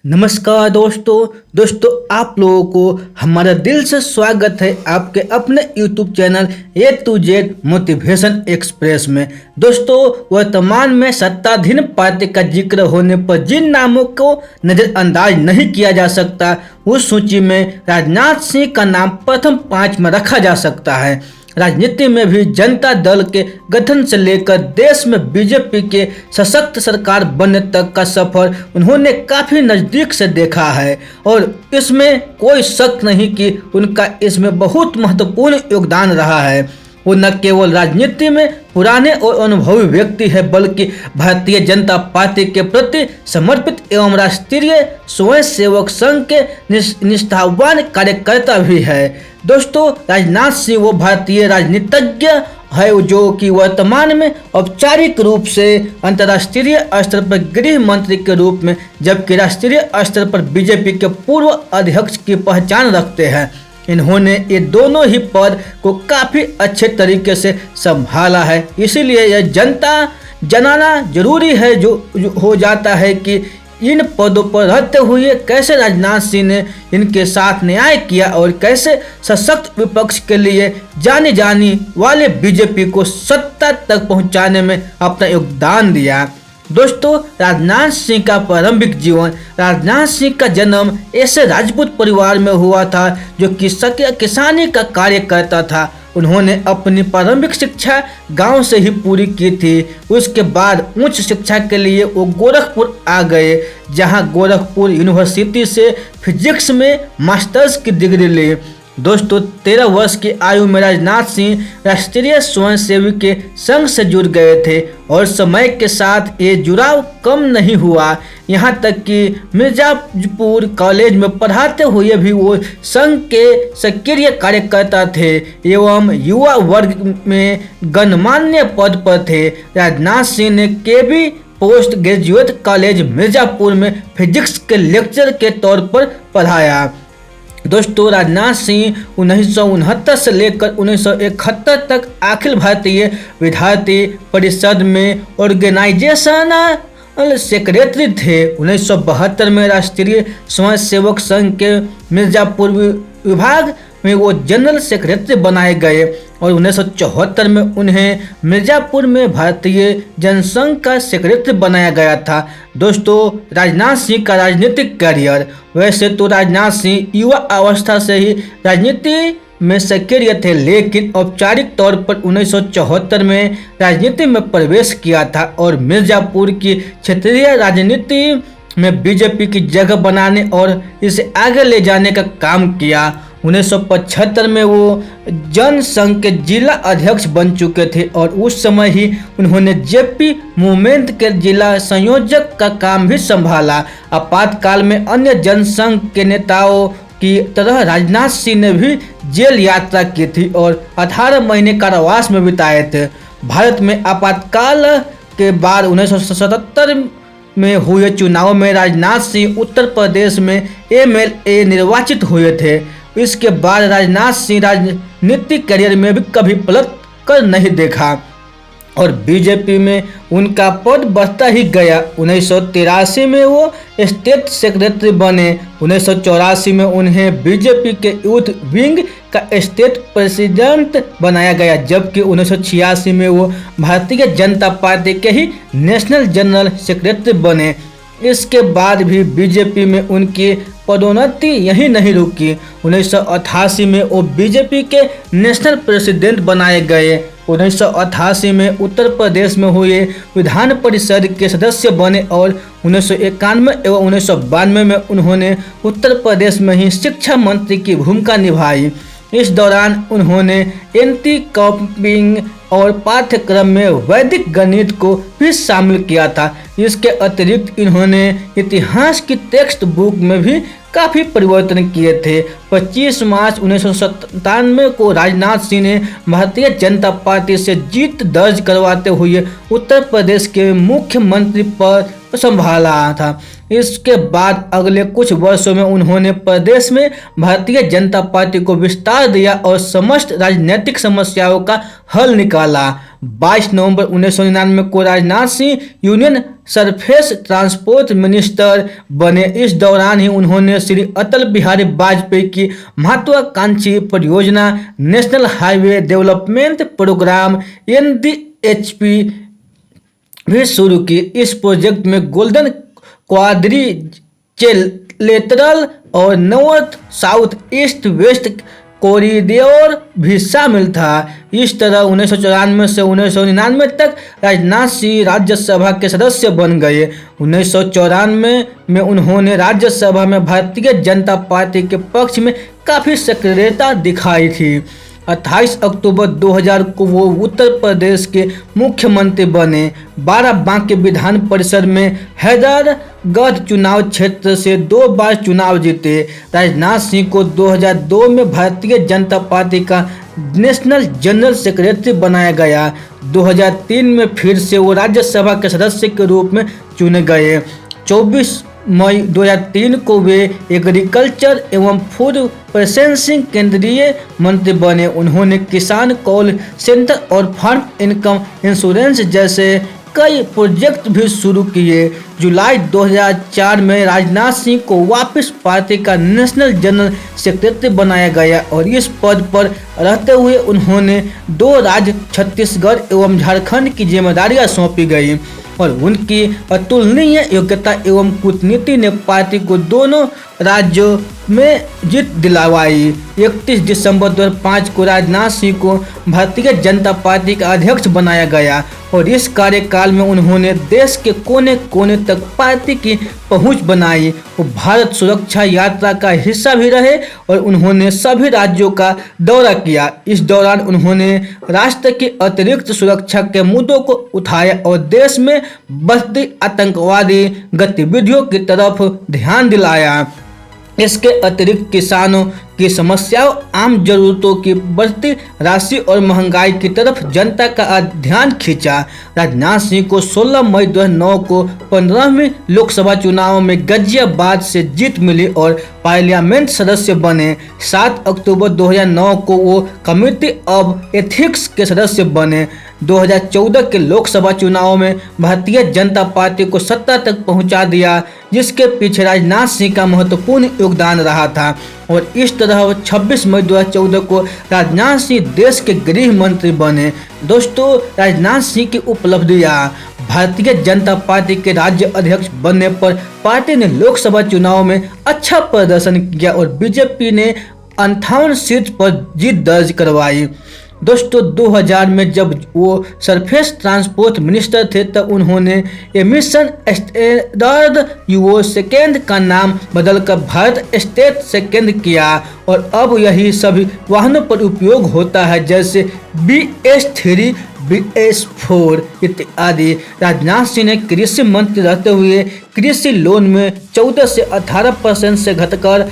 नमस्कार दोस्तों आप लोगों को हमारा दिल से स्वागत है आपके अपने YouTube channel A to Z motivation express में। दोस्तों, वर्तमान में सत्ताधीन पार्टी का जिक्र होने पर जिन नामों को नज़रअंदाज नहीं किया जा सकता, उस सूची में राजनाथ सिंह का नाम प्रथम 5 में रखा जा सकता है। राजनीति में भी जनता दल के गठन से लेकर देश में बीजेपी के सशक्त सरकार बनने तक का सफर उन्होंने काफी नजदीक से देखा है और इसमें कोई शक नहीं कि उनका इसमें बहुत महत्वपूर्ण योगदान रहा है। वो न केवल राजनीति में पुराने और अनुभवी व्यक्ति है, बल्कि भारतीय जनता पार्टी के प्रति समर्पित एवं राष्ट्रीय स्वयंसेवक संघ के निष्ठावान कार्यकर्ता भी है। दोस्तों, राजनाथ सिंह वो भारतीय राजनीतिज्ञ है जो कि वर्तमान में औपचारिक रूप से अंतर्राष्ट्रीय स्तर पर गृह मंत्री के रूप में, जबकि राष्ट्रीय स्तर पर बीजेपी के पूर्व अध्यक्ष की पहचान रखते हैं। इन्होंने ये दोनों ही पद को काफ़ी अच्छे तरीके से संभाला है, इसीलिए यह जानना जरूरी है जो हो जाता है कि इन पदों पर रहते हुए कैसे राजनाथ सिंह ने इनके साथ न्याय किया और कैसे सशक्त विपक्ष के लिए जाने वाले बीजेपी को सत्ता तक पहुंचाने में अपना योगदान दिया। दोस्तों, राजनाथ सिंह का प्रारंभिक जीवन। राजनाथ सिंह का जन्म ऐसे राजपूत परिवार में हुआ था जो किसानी का कार्य करता था। उन्होंने अपनी प्रारंभिक शिक्षा गांव से ही पूरी की थी। उसके बाद उच्च शिक्षा के लिए वो गोरखपुर आ गए, जहां गोरखपुर यूनिवर्सिटी से फिजिक्स में मास्टर्स की डिग्री ली। दोस्तों, 13 वर्ष की आयु में राजनाथ सिंह राष्ट्रीय स्वयंसेवक के संघ से जुड़ गए थे और समय के साथ ये जुड़ाव कम नहीं हुआ। यहाँ तक कि मिर्जापुर कॉलेज में पढ़ाते हुए भी वो संघ के सक्रिय कार्यकर्ता थे एवं युवा वर्ग में गणमान्य पद पर थे। राजनाथ सिंह ने केबी पोस्ट ग्रेजुएट कॉलेज मिर्जापुर में फिजिक्स के लेक्चर के तौर पर पढ़ाया। दोस्तों, राजनाथ सिंह 1969 से लेकर 1971 तक अखिल भारतीय विद्यार्थी परिषद में ऑर्गेनाइजेशनल सेक्रेटरी थे। 1972 में राष्ट्रीय स्वयंसेवक संघ के मिर्जापुर विभाग में वो जनरल सेक्रेटरी बनाए गए और 1974 में उन्हें मिर्जापुर में भारतीय जनसंघ का सेक्रेटरी बनाया गया था। दोस्तों, राजनाथ सिंह का राजनीतिक करियर। वैसे तो राजनाथ सिंह युवा अवस्था से ही राजनीति में सक्रिय थे, लेकिन औपचारिक तौर पर 1974 में राजनीति में प्रवेश किया था और मिर्जापुर की क्षेत्रीय राजनीति में बीजेपी की जगह बनाने और इसे आगे ले जाने का काम किया। 1975 में वो जनसंघ के जिला अध्यक्ष बन चुके थे और उस समय ही उन्होंने जेपी मूवमेंट के जिला संयोजक का काम भी संभाला। आपातकाल में अन्य जनसंघ के नेताओं की तरह राजनाथ सिंह ने भी जेल यात्रा की थी और 18 महीने कारावास में बिताए थे। भारत में आपातकाल के बाद 1977 में हुए चुनाव में राजनाथ सिंह उत्तर प्रदेश में MLA निर्वाचित हुए थे। इसके बाद राजनाथ सिंह राजनीतिक करियर में भी कभी पलट कर नहीं देखा और बीजेपी में उनका पद बढ़ता ही गया। 1983 में वो स्टेट सेक्रेटरी बने। 1984 में उन्हें बीजेपी के यूथ विंग का स्टेट प्रेसिडेंट बनाया गया, जबकि 1986 में वो भारतीय जनता पार्टी के ही नेशनल जनरल सेक्रेटरी बने। इसके बाद भी बीजेपी में उनकी पदोन्नति यही नहीं रुकी। 1988 में वो बीजेपी के नेशनल प्रेसिडेंट बनाए गए। 1988 में उत्तर प्रदेश में हुए विधान परिषद के सदस्य बने और 1991 एवं 1992 में उन्होंने उत्तर प्रदेश में ही शिक्षा मंत्री की भूमिका निभाई। इस दौरान उन्होंने एंटी कॉपिंग और पाठ्यक्रम में वैदिक गणित को भी शामिल किया था। इसके अतिरिक्त इन्होंने इतिहास की टेक्स्ट बुक में भी काफ़ी परिवर्तन किए थे। 25 मार्च 1997 को राजनाथ सिंह ने भारतीय जनता पार्टी से जीत दर्ज करवाते हुए उत्तर प्रदेश के मुख्यमंत्री पद संभाला था। इसके बाद अगले कुछ वर्षों में उन्होंने प्रदेश में भारतीय जनता पार्टी को विस्तार दिया और समस्त राजनीतिक समस्याओं का हल निकाला। 22 नवंबर 1999 को Rajnath Singh union surface transport minister बने। इस दौरान ही उन्होंने श्री अटल बिहारी वाजपेयी की महत्वाकांक्षी परियोजना national highway development programme NDHP भी शुरू की। इस प्रोजेक्ट में गोल्डन क्वाड्रिलेटरल और north south east west corridor भी शामिल था। इस तरह 1994 से 1999 तक राजनाथ सिंह राज्यसभा के सदस्य बन गए। 1994 में उन्होंने राज्यसभा में भारतीय जनता पार्टी के पक्ष में काफ़ी सक्रियता दिखाई थी। 28 अक्टूबर 2000 को वो उत्तर प्रदेश के मुख्यमंत्री बने। बाराबांकी विधान परिषद में हैदरगढ़ चुनाव क्षेत्र से 2 बार चुनाव जीते। राजनाथ सिंह को 2002 में भारतीय जनता पार्टी का नेशनल जनरल सेक्रेटरी बनाया गया। 2003 में फिर से वो राज्यसभा के सदस्य के रूप में चुने गए। 24 मई 2003 को वे एग्रीकल्चर एवं फूड प्रोसेसिंग केंद्रीय मंत्री बने। उन्होंने किसान कॉल सेंटर और फार्म इनकम इंश्योरेंस जैसे कई प्रोजेक्ट भी शुरू किए। जुलाई 2004 में राजनाथ सिंह को वापस पार्टी का नेशनल जनरल सेक्रेटरी बनाया गया और इस पद पर रहते हुए उन्होंने 2 राज्य छत्तीसगढ़ एवं झारखंड की जिम्मेदारियां सौंपी गई और उनकी अतुलनीय योग्यता एवं कूटनीति ने पार्टी को दोनों राज्यों में जीत दिलवाई। 31 दिसंबर 2005 को राजनाथ सिंह को भारतीय जनता पार्टी का अध्यक्ष बनाया गया और इस कार्यकाल में उन्होंने देश के कोने कोने तक पार्टी की पहुंच बनाई। वो भारत सुरक्षा यात्रा का हिस्सा भी रहे और उन्होंने सभी राज्यों का दौरा किया। इस दौरान उन्होंने राष्ट्र की अतिरिक्त सुरक्षा के मुद्दों को उठाया और देश में बढ़ती आतंकवादी गतिविधियों की तरफ ध्यान दिलाया। इसके अतिरिक्त किसानों की समस्याओं, आम जरूरतों की बढ़ती राशि और महंगाई की तरफ जनता का ध्यान खींचा। राजनाथ सिंह को 16 मई 2009 को 15वें लोकसभा चुनाव में गाजियाबाद से जीत मिली और पार्लियामेंट सदस्य बने। 7 अक्टूबर 2009 को वो कमेटी ऑफ एथिक्स के सदस्य बने। 2014 के लोकसभा चुनाव में भारतीय जनता पार्टी को सत्ता तक पहुंचा दिया, जिसके पीछे राजनाथ सिंह का महत्वपूर्ण योगदान रहा था और इस तरह 26 मई 2014 को राजनाथ सिंह देश के गृह मंत्री बने। दोस्तों, राजनाथ सिंह की उपलब्धियां। भारतीय जनता पार्टी के राज्य अध्यक्ष बनने पर पार्टी ने लोकसभा चुनाव में अच्छा प्रदर्शन किया और बीजेपी ने 58 सीट पर जीत दर्ज करवाई। दोस्तों, 2000 में जब वो सरफेस ट्रांसपोर्ट मिनिस्टर थे तब उन्होंने एमिशन स्टैंडर्ड यूरो सेकेंड का नाम बदलकर भारत स्टेट सेकेंड किया और अब यही सभी वाहनों पर उपयोग होता है, जैसे BS3, BS4 इत्यादि। राजनाथ सिंह ने कृषि मंत्री रहते हुए कृषि लोन में 14 से 18% से घटकर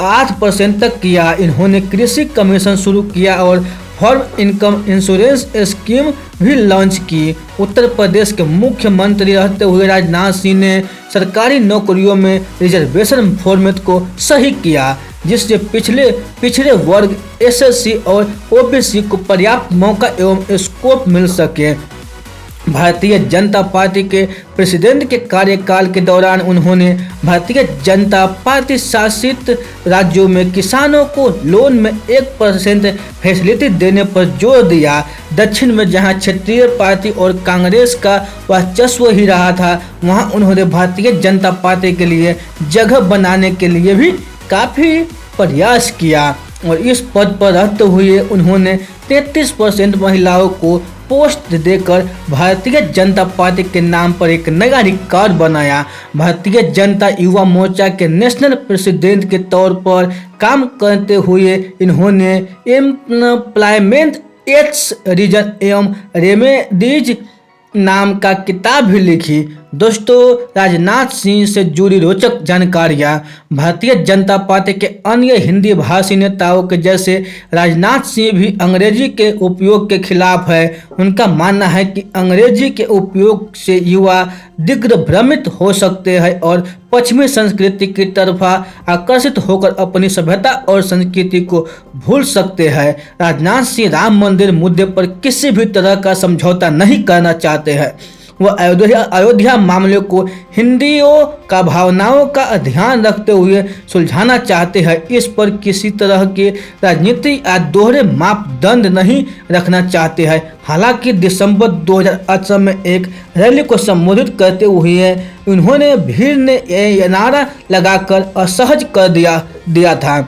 8% तक किया। इन्होंने कृषि कमीशन शुरू किया और फार्म इनकम इंश्योरेंस स्कीम भी लॉन्च की। उत्तर प्रदेश के मुख्यमंत्री रहते हुए राजनाथ सिंह ने सरकारी नौकरियों में रिजर्वेशन फॉर्मेट को सही किया, जिससे पिछड़े वर्ग SC और OBC को पर्याप्त मौका एवं स्कोप मिल सके। भारतीय जनता पार्टी के प्रेसिडेंट के कार्यकाल के दौरान उन्होंने भारतीय जनता पार्टी शासित राज्यों में किसानों को लोन में 1% फैसिलिटी देने पर जोर दिया। दक्षिण में जहां क्षेत्रीय पार्टी और कांग्रेस का वर्चस्व ही रहा था, वहां उन्होंने भारतीय जनता पार्टी के लिए जगह बनाने के लिए भी काफ़ी प्रयास किया और इस पद पर रहते हुए उन्होंने 33% महिलाओं को पोस्ट देकर भारतीय जनता पार्टी के नाम पर एक नया रिकॉर्ड बनाया। भारतीय जनता युवा मोर्चा के नेशनल प्रेसिडेंट के तौर पर काम करते हुए इन्होंने एम्प्लॉयमेंट एड्स रीजन एवं रेमेडीज नाम का किताब भी लिखी। दोस्तों, राजनाथ सिंह से जुड़ी रोचक जानकारियां। भारतीय जनता पार्टी के अन्य हिंदी भाषी नेताओं के जैसे राजनाथ सिंह भी अंग्रेजी के उपयोग के खिलाफ है। उनका मानना है कि अंग्रेजी के उपयोग से युवा दिग्भ्रमित हो सकते हैं और पश्चिमी संस्कृति की तरफ आकर्षित होकर अपनी सभ्यता और संस्कृति को भूल सकते हैं। राजनाथ सिंह राम मंदिर मुद्दे पर किसी भी तरह का समझौता नहीं करना चाहते हैं। वह अयोध्या मामले को हिंदुओं का भावनाओं का ध्यान रखते हुए सुलझाना चाहते हैं। इस पर किसी तरह की राजनीति या दोहरे मापदंड नहीं रखना चाहते हैं। हालांकि दिसंबर 2018 में एक रैली को संबोधित करते हुए उन्होंने भीड़ ने यह नारा लगाकर असहज कर दिया था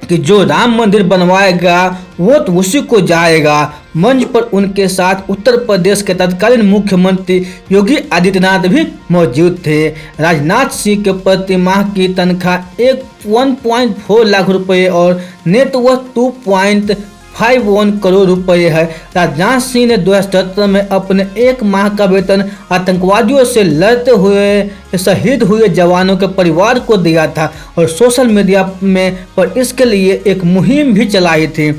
कि जो राम मंदिर बनवाएगा वो तो उसी को जाएगा। मंच पर उनके साथ उत्तर प्रदेश के तत्कालीन मुख्यमंत्री योगी आदित्यनाथ भी मौजूद थे। राजनाथ सिंह के प्रति माह की तनख्वाह 1.4 लाख रुपए और नेटवर्थ 2.51 करोड़ रुपए है। राजनाथ सिंह ने 2017 में अपने एक माह का वेतन आतंकवादियों से लड़ते हुए शहीद हुए जवानों के परिवार को दिया था और सोशल मीडिया में पर इसके लिए एक मुहिम भी चलाई थी।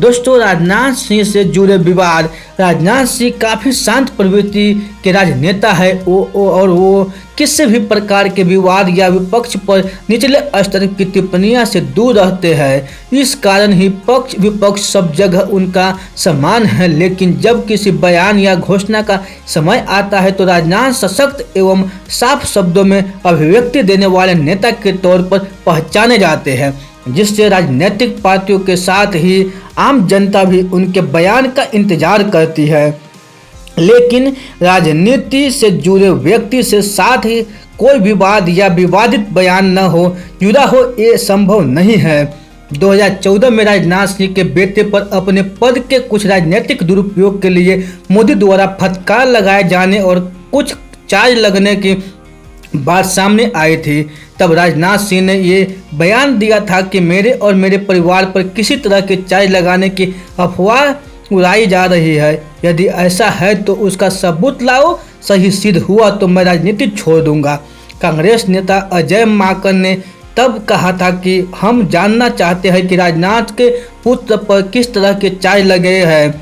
दोस्तों, राजनाथ सिंह से जुड़े विवाद। राजनाथ सिंह काफ़ी शांत प्रवृत्ति के राजनेता है और वो किसी भी प्रकार के विवाद या विपक्ष पर निचले स्तर की टिप्पणियां से दूर रहते हैं। इस कारण ही पक्ष विपक्ष सब जगह उनका सम्मान है। लेकिन जब किसी बयान या घोषणा का समय आता है तो राजनाथ सशक्त एवं साफ शब्दों में अभिव्यक्ति देने वाले नेता के तौर पर पहचाने जाते हैं, जिससे राजनीतिक पार्टियों के साथ ही आम जनता भी उनके बयान का इंतजार करती है। लेकिन राजनीति से जुड़े व्यक्ति से साथ ही कोई विवाद या विवादित बयान न हो जुड़ा हो, ये संभव नहीं है। 2014 में राजनाथ सिंह के बेटे पर अपने पद के कुछ राजनीतिक दुरुपयोग के लिए मोदी द्वारा फटकार लगाए जाने और कुछ चार्ज लगने की बात सामने आई थी। तब राजनाथ सिंह ने ये बयान दिया था कि मेरे और मेरे परिवार पर किसी तरह के चार्ज लगाने की अफवाह उड़ाई जा रही है। यदि ऐसा है तो उसका सबूत लाओ। सही सिद्ध हुआ तो मैं राजनीति छोड़ दूंगा। कांग्रेस नेता अजय माकन ने तब कहा था कि हम जानना चाहते हैं कि राजनाथ के पुत्र पर किस तरह के चार्ज लगे हैं,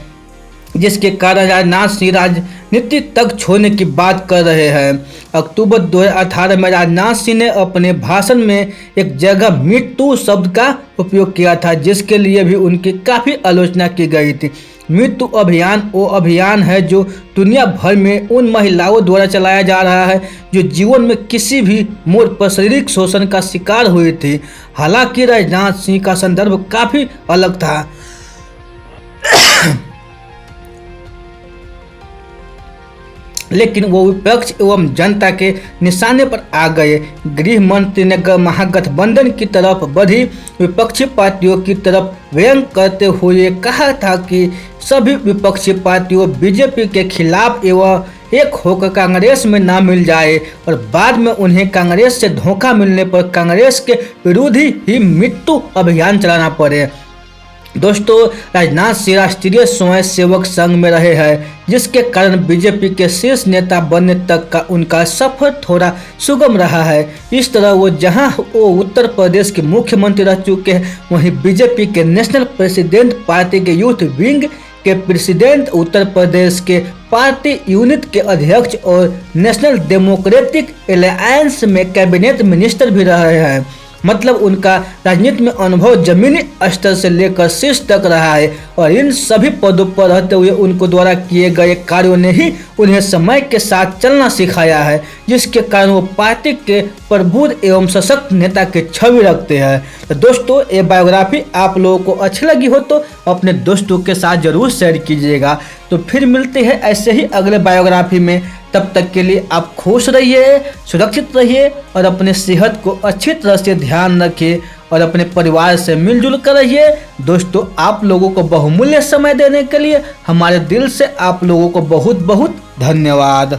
जिसके कारण राजनाथ सिंह राजनीति तक छोड़ने की बात कर रहे हैं। अक्टूबर 2018 में राजनाथ सिंह ने अपने भाषण में एक जगह मी टू शब्द का उपयोग किया था, जिसके लिए भी उनकी काफ़ी आलोचना की गई थी। मी टू अभियान वो अभियान है जो दुनिया भर में उन महिलाओं द्वारा चलाया जा रहा है जो जीवन में किसी भी मोड़ पर शारीरिक शोषण का शिकार हुई थी। हालांकि राजनाथ सिंह का संदर्भ काफ़ी अलग था। लेकिन वो विपक्ष एवं जनता के निशाने पर आ गए। गृह मंत्री ने महागठबंधन की तरफ बढ़ी विपक्षी पार्टियों की तरफ व्यंग करते हुए कहा था कि सभी विपक्षी पार्टियों बीजेपी के खिलाफ एवं एक होकर कांग्रेस में ना मिल जाए और बाद में उन्हें कांग्रेस से धोखा मिलने पर कांग्रेस के विरुद्ध ही मृत्यु अभियान चलाना पड़े। दोस्तों, राजनाथ सिंह राष्ट्रीय स्वयं सेवक संघ में रहे हैं, जिसके कारण बीजेपी के शीर्ष नेता बनने तक का उनका सफर थोड़ा सुगम रहा है। इस तरह वो जहां वो उत्तर प्रदेश के मुख्यमंत्री रह चुके हैं, वहीं बीजेपी के नेशनल प्रेसिडेंट पार्टी के यूथ विंग के प्रेसिडेंट, उत्तर प्रदेश के पार्टी यूनिट के अध्यक्ष और नेशनल डेमोक्रेटिक अलायंस में कैबिनेट मिनिस्टर भी रहे हैं। मतलब उनका राजनीति में अनुभव जमीनी स्तर से लेकर शीर्ष तक रहा है और इन सभी पदों पर रहते हुए उनको द्वारा किए गए कार्यों ने ही उन्हें समय के साथ चलना सिखाया है, जिसके कारण वो पार्टी के प्रबुद्ध एवं सशक्त नेता की छवि रखते हैं। तो दोस्तों, ये बायोग्राफी आप लोगों को अच्छी लगी हो तो अपने दोस्तों के साथ जरूर शेयर कीजिएगा। तो फिर मिलते हैं ऐसे ही अगले बायोग्राफी में। तब तक के लिए आप खुश रहिए, सुरक्षित रहिए और अपने सेहत को अच्छी तरह से ध्यान रखिए और अपने परिवार से मिलजुल कर रहिए। दोस्तों, आप लोगों को बहुमूल्य समय देने के लिए हमारे दिल से आप लोगों को बहुत बहुत धन्यवाद।